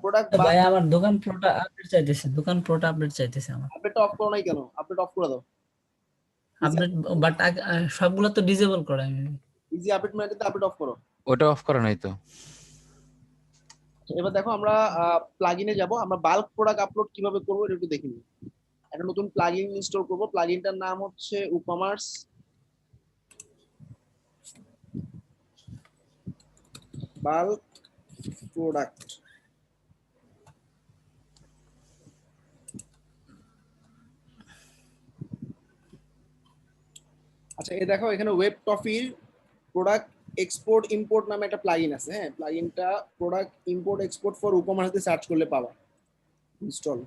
Product ভাই আমার দোকান প্রোটা আপডেট চাইতেছে, দোকান প্রোটা আপডেট চাইতেছে আমার। আপডেট অফ করো নাই কেন? আপডেট অফ করে দাও। আপডেট বাট সবগুলো তো ডিসেবল করা আমি। ইজি আপডেট মানে আপডেট অফ করো। ওটা অফ করা নাই তো। এবার দেখো আমরা প্লাগইনে যাব, আমরা বাল্ক প্রোডাক্ট আপলোড কিভাবে করব এটা একটু দেখে নিই। একটা নতুন প্লাগইন ইনস্টল করব, প্লাগইনটার নাম হচ্ছে উকমার্স বাল্ক প্রোডাক্ট। আচ্ছা এই দেখো এখানে ওয়েব টফির প্রোডাক্ট এক্সপোর্ট ইম্পোর্ট নামে একটা প্লাগইন আছে। হ্যাঁ, প্লাগইনটা product import export for WooCommerce দিয়ে সার্চ করলে পাবা, ইনস্টল।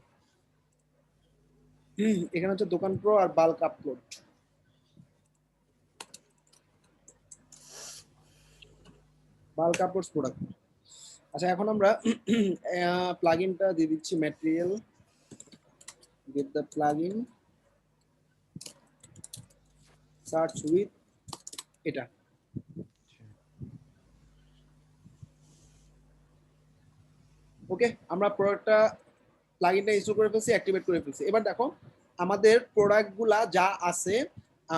এখানে হচ্ছে দোকান প্রো আর bulk upload. Bulk uploads product. আচ্ছা এখন আমরা প্লাগইনটা দিয়ে দিচ্ছি, material get the plugin search with এটা। ওকে, আমরা প্রোডাক্টটা প্লাগইনটা ইনস্টল করে ফেলছি, অ্যাক্টিভেট করে ফেলছি। এবার দেখো আমাদের প্রোডাক্টগুলা যা আছে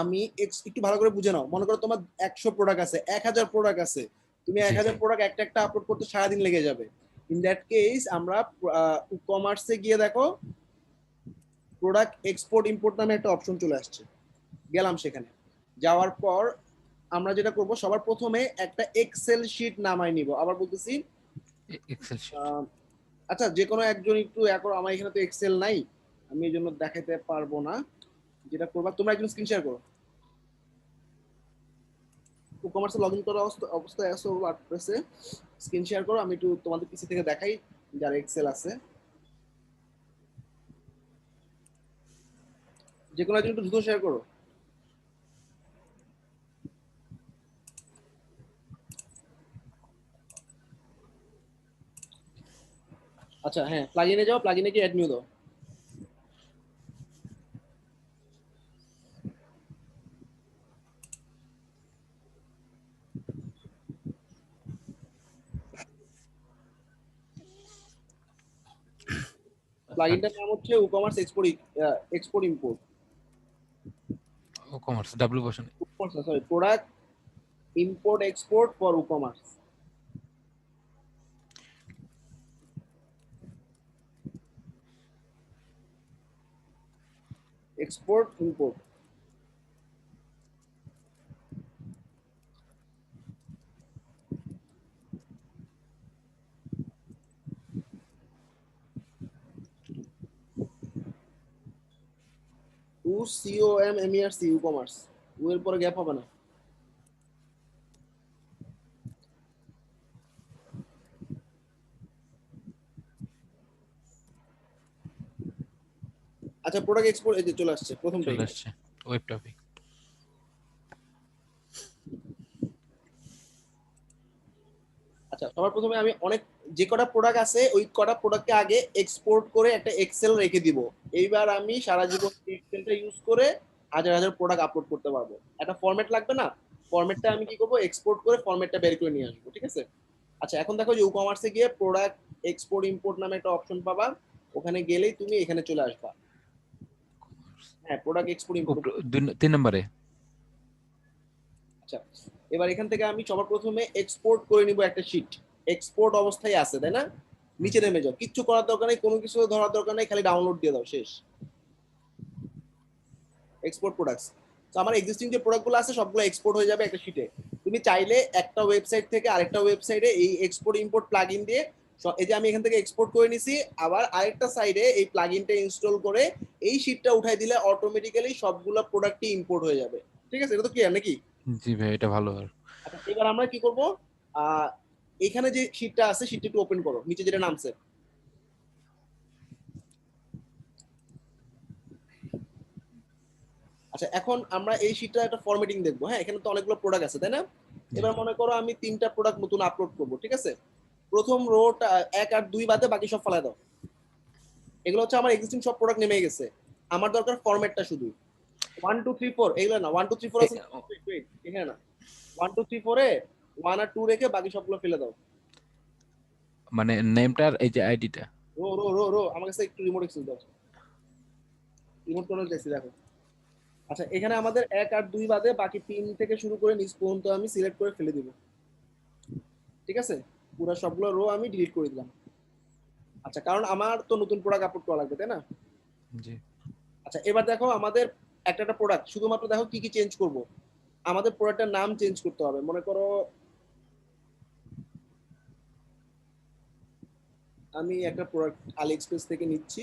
আমি একটু ভালো করে বুঝে নাও। মনে করো তোমার 100 প্রোডাক্ট আছে, 1000 প্রোডাক্ট আছে, তুমি 1000 প্রোডাক্ট একটা একটা আপলোড করতে সারাদিন লেগে যাবে। ইন দ্যাট কেস আমরা কমার্সে গিয়ে দেখো প্রোডাক্ট এক্সপোর্ট ইম্পোর্ট নামে একটা অপশন চলে আসছে। গেলাম সেখানে, যাওয়ার পর আমরা যেটা করব সবার প্রথমে একটা এক্সেল শিট নামাই নিব। আবার বলতেছি এক্সেল শিট। আচ্ছা যে কোনো একজন একটু করো, আমার এখানে তো এক্সেল নাই, আমি এই জন্য দেখাতে পারবো না। যেটা করবা তোমরা একজন স্ক্রিন শেয়ার করো, কমার্সে লগ ইন করা অবস্থায় আসো ওয়ার্ডপ্রেসে, স্ক্রিন শেয়ার করো, আমি একটু তোমাদের পিসি থেকে দেখাই যার এক্সেল আছে। যে কোনো একজন একটু দ্রুত শেয়ার করো। আচ্ছা হ্যাঁ, প্লাগইনে যাও, প্লাগইনে গিয়ে অ্যাড নিউ দাও। প্লাগইনটার নাম হচ্ছে WooCommerce export import. WooCommerce W বসানো। Sorry, product import export for WooCommerce. Export import. UCOMMERC WooCommerce, ও এর পরে গ্যাপ হবে না। আচ্ছা প্রোডাক্ট এক্সপোর্ট এই যে চলে আসছে প্রথমটাই। চলে আসছে ওয়েব টপিক। আচ্ছা সবার প্রথমে আমি যে কটা প্রোডাক্ট আছে ওই কটা প্রোডাক্টকে আগে এক্সপোর্ট করে একটা এক্সেল রেখে দিব। এইবার আমি সারা জীবন এক্সেলটা ইউজ করে হাজার হাজার প্রোডাক্ট আপলোড করতে পারবো। একটা ফরম্যাট লাগবে না, ফরম্যাটটা আমি কি করবো, এক্সপোর্ট করে ফরম্যাটটা বের করে নিয়ে আসবো। ঠিক আছে। আচ্ছা এখন দেখো যে ইকমার্সে গিয়ে প্রোডাক্ট এক্সপোর্ট ইম্পোর্ট নামে একটা অপশন পাবা, ওখানে গেলেই তুমি এখানে চলে আসবা। হ্যাঁ, প্রোডাক্ট এক্সপোর্ট ইম্পোর্ট। 3 নম্বরে। আচ্ছা এবার এখান থেকে আমি সবার প্রথমে এক্সপোর্ট করে নিব একটা শিট। এক্সপোর্ট অবস্থায় আছে তাই না, নিচে নেমে যাও, কিচ্ছু করার দরকার নেই, কোনো কিছু ধরার দরকার নেই, খালি ডাউনলোড দিয়ে দাও, শেষ। Export products. তো আমার এক্সিস্টিং যে প্রোডাক্টগুলো আছে সবগুলো এক্সপোর্ট হয়ে যাবে একটা শিটে। তুমি চাইলে একটা ওয়েবসাইট থেকে আরেকটা ওয়েবসাইটে এই এক্সপোর্ট ইম্পোর্ট প্লাগইন দিয়ে, এই যে আমি এখান থেকে এক্সপোর্ট করে নিছি, আবার আরেকটা সাইডে এই প্লাগইনটা ইনস্টল করে এই শিটটা উঠাই দিলে অটোমেটিক্যালি সবগুলো প্রোডাক্টই ইম্পোর্ট হয়ে যাবে। ঠিক আছে, এটা তো ক্লিয়ার নাকি? জি ভাই এটা ভালো। আর আচ্ছা এবার আমরা কি করব, এখানে যে শিটটা আছে শিটটা একটু ওপেন করো, নিচে যেটা নামছে। আচ্ছা এখন আমরা এই শিটটা একটা ফরম্যাটিং দেখবো। হ্যাঁ, এখানে তো অনেকগুলো প্রোডাক্ট আছে তাই না। এবার মনে করো আমি 3টা প্রোডাক্ট নতুন আপলোড করব। ঠিক আছে, প্রথম রোটা 1 আর 2 বাদে বাকি সব ফেলা দাও। এগুলো হচ্ছে আমার এক্সিস্টিং সব প্রোডাক্ট নেমে গেছে, আমার দরকার ফরম্যাটটা শুধু। 1 2 3 4 এগুলো না, 1 2 3 4 আছে এখানে না, 1 2 3 4 এ 1 আর 2 রেখে বাকি সবগুলো ফেলে দাও। মানে নেমটার এই যে আইডিটা। রো রো রো রো আমার কাছে একটু রিমোট এক্সেস দাও, রিমোট কন্ট্রোল চাইছি দেখো। আচ্ছা এখানে আমাদের 1 আর 2 বাদে বাকি 3 থেকে শুরু করে নিচ পর্যন্ত আমি সিলেক্ট করে ফেলে দিব, ঠিক আছে? পুরো সবগুলো রো আমি ডিলিট করে দিলাম। আচ্ছা কারণ আমার তো নতুন প্রোডাক্ট আপলোড করা লাগবে তাই না? জি আচ্ছা এবার দেখো আমাদের একটা একটা প্রোডাক্ট শুধুমাত্র দেখো কি কি চেঞ্জ করব। আমাদের প্রোডাক্টের নাম চেঞ্জ করতে হবে। মনে করো আমি একটা প্রোডাক্ট আলি এক্সপ্রেস থেকে নিচ্ছি,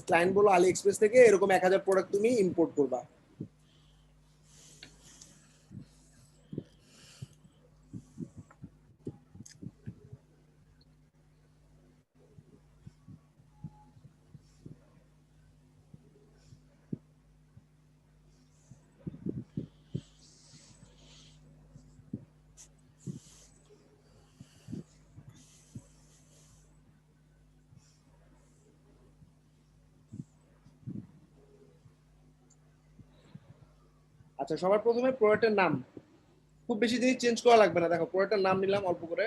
ক্লায়েন্ট বলো আলি এক্সপ্রেস থেকে এরকম 1000 প্রোডাক্ট তুমি ইম্পোর্ট করবা। আচ্ছা সবার প্রথমে প্রোডাক্টের নাম, খুব বেশি জিনিস চেঞ্জ করা লাগবে না। দেখো প্রোডাক্টের নাম নিলাম অল্প করে।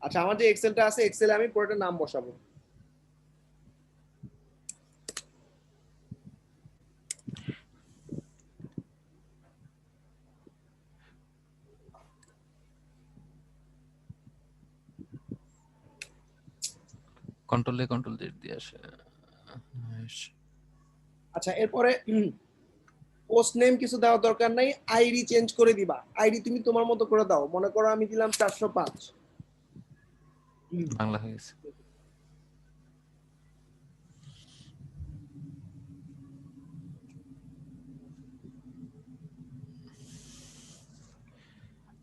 আচ্ছা আমার যে এক্সেলটা আছে এক্সেলে আমি প্রোডাক্টের নাম বসাবো। কন্ট্রোল দিয়ে আসে। আচ্ছা এরপরে পোস্ট নেম কিছু দেওয়ার দরকার নাই, আইডি চেঞ্জ করে দিবা। আইডি তুমি তোমার মতো করে দাও, মনে করো আমি দিলাম 405। বাংলা হয়ে গেছে।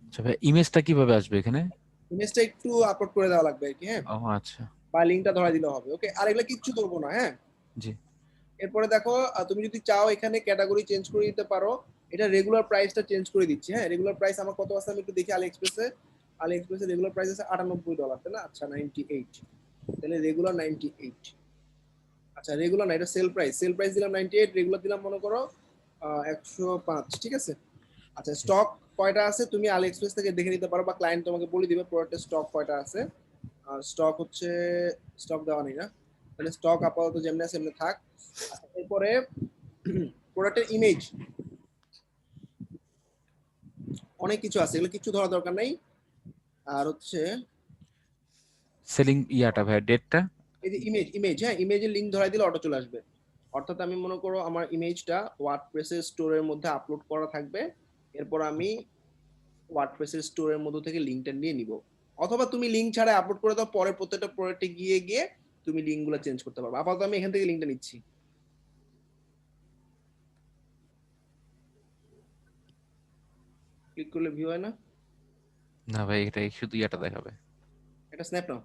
আচ্ছা ভাই ইমেজটা কিভাবে আসবে এখানে? ইমেজটা একটু আপলোড করে দেওয়া লাগবে আর কি, হ্যাঁ, ও আচ্ছা বা লিঙ্কটা ধরা দিলে হবে। ওকে, আর এগুলো কিচ্ছু করবো না, হ্যাঁ। জি এরপরে দেখো তুমি যদি চাও এখানে ক্যাটাগরি চেঞ্জ করে দিতে পারো। এটা রেগুলার প্রাইসটা চেঞ্জ করে দিচ্ছি, হ্যাঁ। রেগুলার প্রাইস আমার কত আছে আমি একটু দেখি। আলি এক্সপ্রেসে রেগুলার প্রাইস আছে $98, তাই না? আচ্ছা 98, তাহলে রেগুলার 98। আচ্ছা রেগুলার না, এটা সেল প্রাইস দিলাম 98, রেগুলার দিলাম মনে করো 105, ঠিক আছে। আচ্ছা জি স্টক কয়টা আছে তুমি আলি এক্সপ্রেস থেকে দেখে নিতে পারো, বা ক্লায়েন্ট তোমাকে বলে দিবে প্রোডাক্টের স্টক কয়টা আছে। আর স্টক হচ্ছে, স্টক দেওয়া নেই না, তাহলে স্টক আপাতত যেমনি আছে এমনি থাক। আচ্ছা এরপরে প্রোডাক্টের ইমেজ, অনেক কিছু আছে, এগুলো কিছু ধরা দরকার নাই। আর হচ্ছে সেলিং ইয়াটা ভাই ডেটটা। এই যে ইমেজ, হ্যাঁ, ইমেজের লিংক ধরাই দিলে অটো চলে আসবে। অর্থাৎ আমি মনে করো আমার ইমেজটা ওয়ার্ডপ্রেসের স্টোরের মধ্যে আপলোড করা থাকবে, এরপর আমি ওয়ার্ডপ্রেসের স্টোরের মধ্যে থেকে লিংকটা নিয়ে নিব। অথবা তুমি লিংক ছাড়া আপলোড করে দাও, পরে প্রত্যেকটা প্রোডাক্টে গিয়ে গিয়ে তুমি লিংকগুলো চেঞ্জ করতে পারবে। আপাতত আমি এখান থেকে লিংকটা নিচ্ছি। ক্লিক করলে ভিউ হয় না, না ভাই এটা শুধু ইয়াটা দেখাবে। এটা স্ন্যাপ নাও।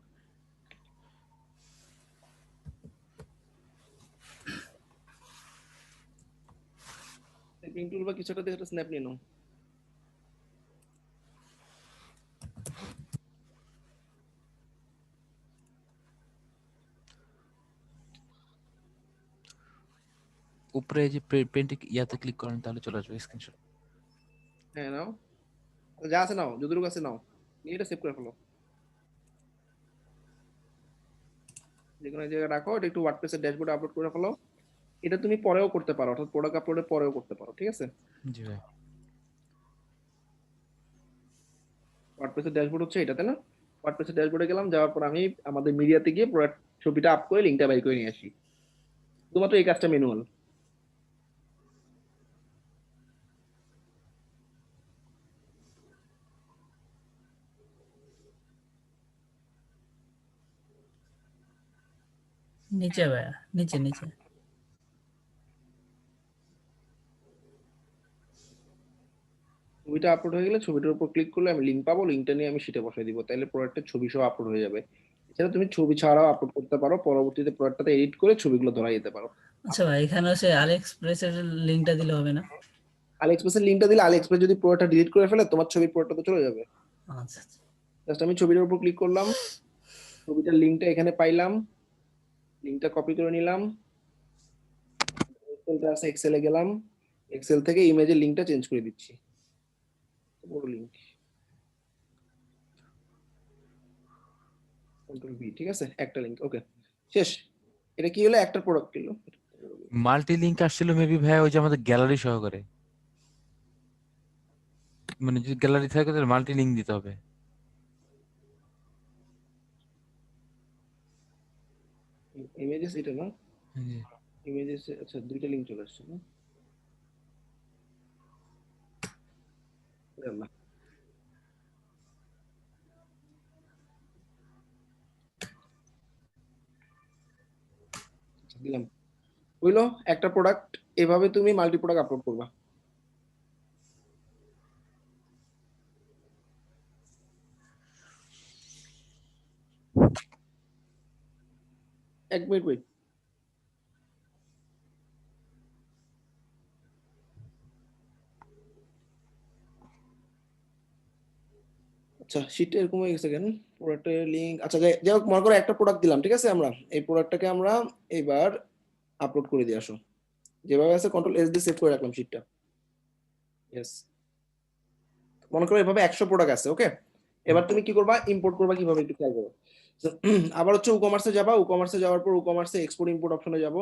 প্রিন্ট টুল বা কিছু একটা দেখে স্ন্যাপ নিয়ে নাও। উপরে এই যে প্রিন্ট ইয়াতে ক্লিক করেন তাহলে চলে আসবে স্ক্রিনশট। হ্যাঁ নাও, যা আছে নাও, যতটুকু আছে নাও, নিয়ে এটা সেভ করে ফেলো। যে কোনো জায়গায় রাখো, এটা একটু ওয়ার্ডপ্রেসের ড্যাশবোর্ডে আপলোড করে ফেলো। এটা তুমি পরেও করতে পারো, অর্থাৎ প্রোডাক্ট আপলোডের পরেও করতে পারো, ঠিক আছে। জি ভাই ওয়ার্ডপ্রেসের ড্যাশবোর্ড হচ্ছে এটাতে না। ওয়ার্ডপ্রেসের ড্যাশবোর্ডে গেলাম, যাওয়ার পর আমি আমাদের মিডিয়াতে গিয়ে প্রোডাক্ট ছবিটা আপ করে লিঙ্কটা বের করে নিয়ে আসি। শুধুমাত্র এই কাজটা ম্যানুয়াল। নিচে ভাইয়া, নিচে নিচে। ছবিটা আপলোড হয়ে গেলে ছবিটার উপর ক্লিক করলে আমি লিঙ্ক পাবো, লিঙ্কটা নিয়ে আমি সেটা বসাই দিব, তাহলে প্রোডাক্টের ছবি সহ আপলোড হয়ে যাবে। এছাড়া তুমি ছবি ছাড়াও আপলোড করতে পারো, পরবর্তীতে প্রোডাক্টটাতে এডিট করে ছবিগুলো ধরা যেতে পারো। আচ্ছা ভাই এখানে সে আলি এক্সপ্রেসের লিংকটা দিলে হবে না? আলি এক্সপ্রেসের লিঙ্কটা দিলে আলি এক্সপ্রেস যদি প্রোডাক্টটা ডিলিট করে ফেলে তোমার ছবির প্রোডাক্টটা তো চলে যাবে। আচ্ছা আচ্ছা। জাস্ট আমি ছবিটার উপর ক্লিক করলাম, ছবিটার লিঙ্কটা এখানে পাইলাম, লিংকটা কপি করে নিলাম, এক্সেলটা আছে, এক্সেলে গেলাম, এক্সেল থেকে ইমেজের লিংকটা চেঞ্জ করে দিচ্ছি, বড় লিংক, কন্ট্রোল ভি, ঠিক আছে, একটা লিংক, ওকে শেষ। এটা কি হলো, একটা প্রোডাক্ট হলো। মাল্টি লিংক আসছিল মেবি ভাই ওই যে আমাদের গ্যালারি সহকারে, মানে যদি গ্যালারি থাকে তাহলে মাল্টি লিংক দিতে হবে। ইমেজেস এটা না, জি। ইমেজেস, আচ্ছা দুইটা লিংক চলে আসছে না, আল্লাহ। আচ্ছা, দিলাম, হইলো একটা প্রোডাক্ট। এভাবে তুমি মাল্টি প্রোডাক্ট আপলোড করবা। এক মিনিট ওয়েট। আচ্ছা শীটটা এরকম হয়ে গেছে কেন, প্রোডাক্টের লিংক, আচ্ছা যাই হোক, মনে করো একটা প্রোডাক্ট দিলাম, ঠিক আছে, আমরা এই প্রোডাক্টটাকে আমরা এবার আপলোড করে দিয়ে আসো, যেভাবে আছে কন্ট্রোল এস দিয়ে সেভ করে রাখলাম শীটটা। ইয়েস, মনে করো এভাবে 100 প্রোডাক্ট আছে, ওকে। এবার তুমি কি করবা, ইম্পোর্ট করবা কিভাবে একটু খেয়াল করো। আবার হচ্ছে উকমার্সে যাবা, উকমার্সে যাওয়ার পর উকমার্সে এক্সপোর্ট ইম্পোর্ট অপশনে যাব,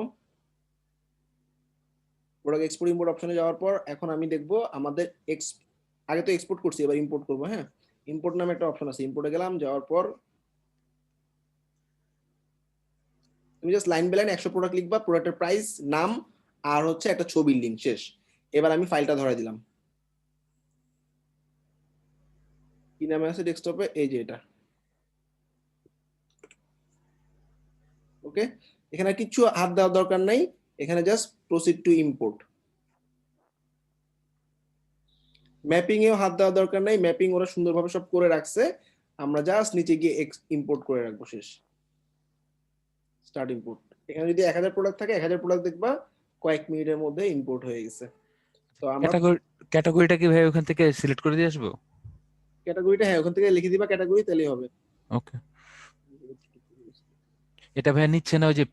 প্রোডাক্ট এক্সপোর্ট ইম্পোর্ট অপশনে যাওয়ার পর এখন আমি দেখবো আমাদের আগে তো এক্সপোর্ট করছি, এবার ইম্পোর্ট করবো, হ্যাঁ। ইম্পোর্ট নামে একটা অপশন আছে, ইম্পোর্টে গেলাম, যাওয়ার পর তুমি just line by line 100 product লিখবা, প্রোডাক্টের প্রাইস, নাম, আর হচ্ছে একটা ছবির লিংক, শেষ। এবার আমি ফাইলটা ধরে দিলাম, কি নামে আছে ডেস্কটপে, এই যে এটা, ওকে। এখানে কিছু হাত দেওয়ার দরকার নাই, এখানে just proceed to import. Mapping এও হাত দেওয়ার দরকার নাই, ম্যাপিং ওরা সুন্দরভাবে সব করে রাখছে, আমরা জাস্ট নিচে গিয়ে ইম্পোর্ট করে রাখবো, শেষ, স্টার্ট ইম্পোর্ট। এখানে যদি 1000 প্রোডাক্ট থাকে 1000 প্রোডাক্ট দেখবা কয়েক মিনিটের মধ্যে ইম্পোর্ট হয়ে গেছে। তো আমরা ক্যাটাগরিটা কি ভাই ওখান থেকে সিলেক্ট করে দিয়ে আসবো? ক্যাটাগরিটা, হ্যাঁ, ওখান থেকে লিখে দিবা ক্যাটাগরি, তাহলেই হবে। ওকে। এটা ভাই নিচ্ছে না ওই যে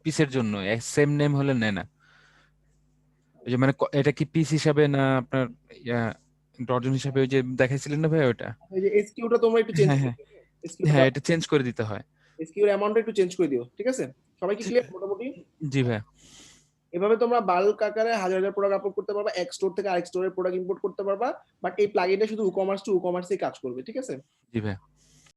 পিসের জন্য সেম নেম হলে নেয় না, ওই যে মানে এটা কি পিস হিসাবে না আপনার ডজন হিসাবে ওই যে দেখাইছিলেন না ভাই ওটা? এই যে এসকিউটা তোমরা একটু চেঞ্জ হ্যাঁ করে হ্যাঁ দিও, এসকিউটা, হ্যাঁ, এটা চেঞ্জ করে দিতে হয়। এসকিউর অ্যামাউন্টটা একটু চেঞ্জ করে দিও, ঠিক আছে। সবাই কি ক্লিয়ার মোটামুটি? জি ভাই। এভাবে তোমরা বাল্ক আকারে হাজার হাজার প্রোডাক্ট আপলোড করতে পারবা, এক স্টোর থেকে আরেক স্টোরের প্রোডাক্ট ইম্পোর্ট করতে পারবা, বাট এই প্লাগইনটা শুধু উকমার্স টু উকমার্সেই কাজ করবে, ঠিক আছে। জি ভাই।